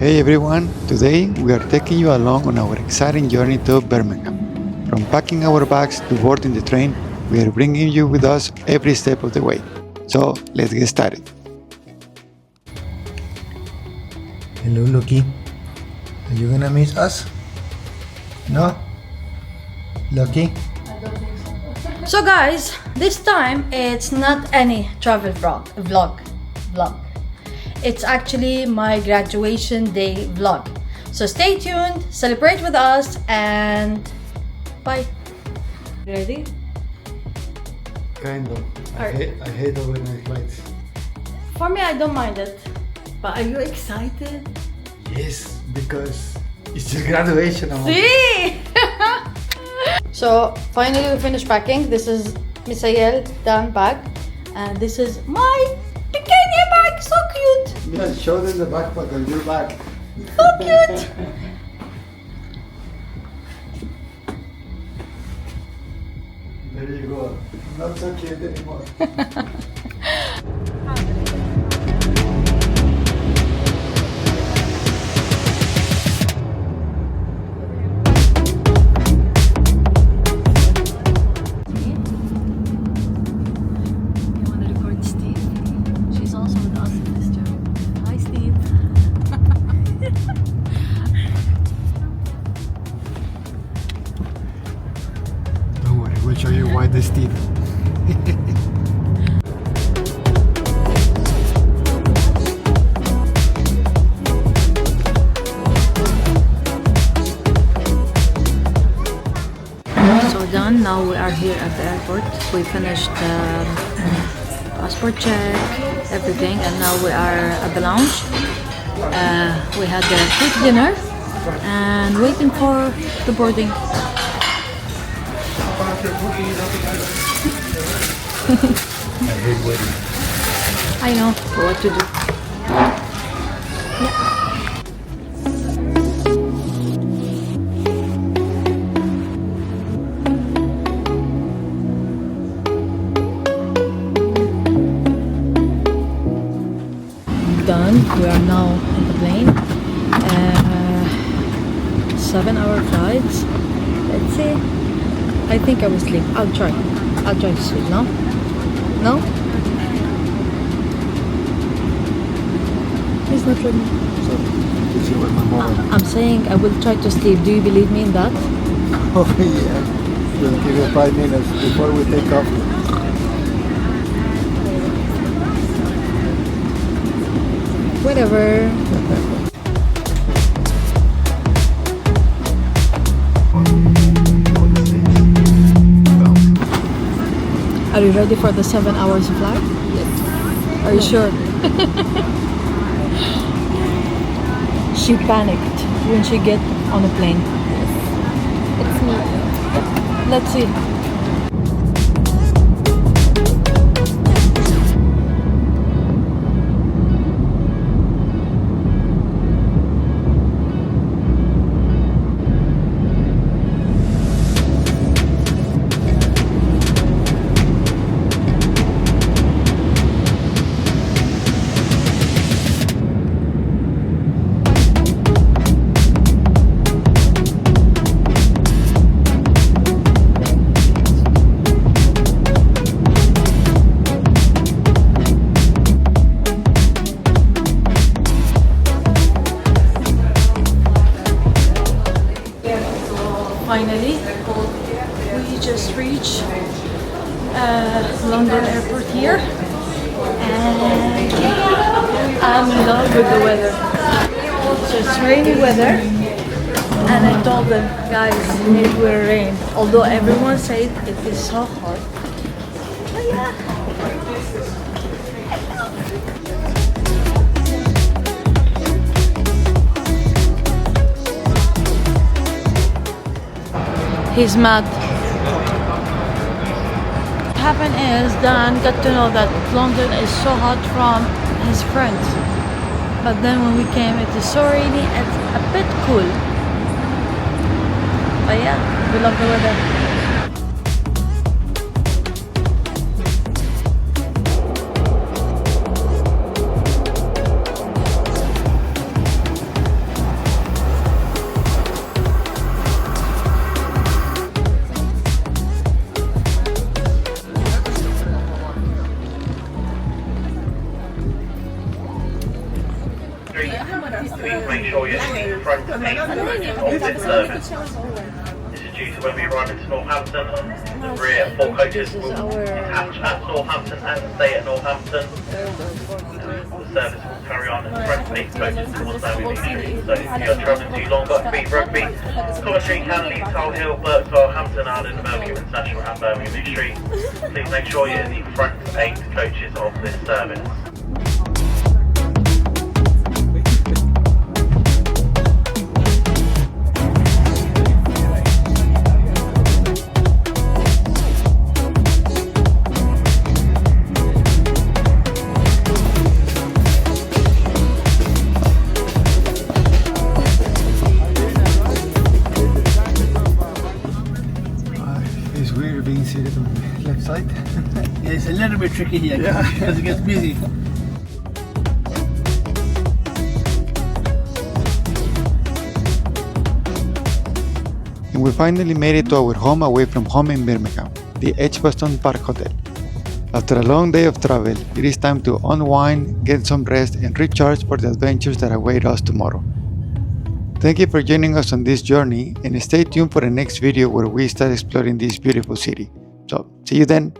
Hey everyone, today we are taking you along on our exciting journey to Birmingham. From packing our bags to boarding the train, we are bringing you with us every step of the way. So let's get started. Hello, Loki. Are you gonna miss us? No? Loki? So guys, this time it's not any travel vlog. It's actually my graduation day vlog. So stay tuned, celebrate with us, and bye. Ready? Kind of. I hate overnight flights. For me, I don't mind it. But are you excited? Yes, because it's your graduation. See? So finally we finished packing. This is Misael Dan bag, and this is my bikini bag. So cute. Yeah, show them the backpack on your back. So cute. There you go. Not so cute anymore. Don't worry, we'll show you why this teeth. So done. Now we are here at the airport. We finished passport check, everything, and now we are at the lounge. We had a quick dinner and waiting for the boarding. I hate waiting. I know what to do. Done. We are now on the plane. 7-hour flights. Let's see. I think I will sleep. I'll try to sleep. No? No? He's not ready. So, you see what my mom. I'm saying I will try to sleep. Do you believe me in that? Oh yeah. We'll give you 5 minutes before we take off. Whatever. Are you ready for the 7 hours flight? Yes. Are you sure? She panicked when she get on a plane. Yes. It's me. Let's see. Finally, we just reached London airport here, and I'm in love with the weather. So it's rainy weather, and I told them, guys, it will rain. Although everyone said it is so hot. But yeah. He's mad. What happened is Dan got to know that London is so hot from his friends. But then when we came, it is so rainy, it's a bit cool. But yeah, we love the weather. Please make sure you're in the front 8 coaches of this service. This is due to when we arrive into Northampton. The rear 4 coaches will detach at Northampton and stay at Northampton. The service will carry on in the front 8 coaches towards Birmingham Street. So if you're travelling too long, Buckby, Rugby, Coventry, Canley, Tower Hill, Birksville, Hampton, Arden, Birmingham International and Birmingham Street, please make sure you're in the front 8 coaches of this service. It's weird being seated on the left side. Yeah, it's a little bit tricky here because it gets busy. And we finally made it to our home away from home in Birmingham, the Edgbaston Park Hotel. After a long day of travel, it is time to unwind, get some rest and recharge for the adventures that await us tomorrow. Thank you for joining us on this journey and stay tuned for the next video where we start exploring this beautiful city. So, see you then!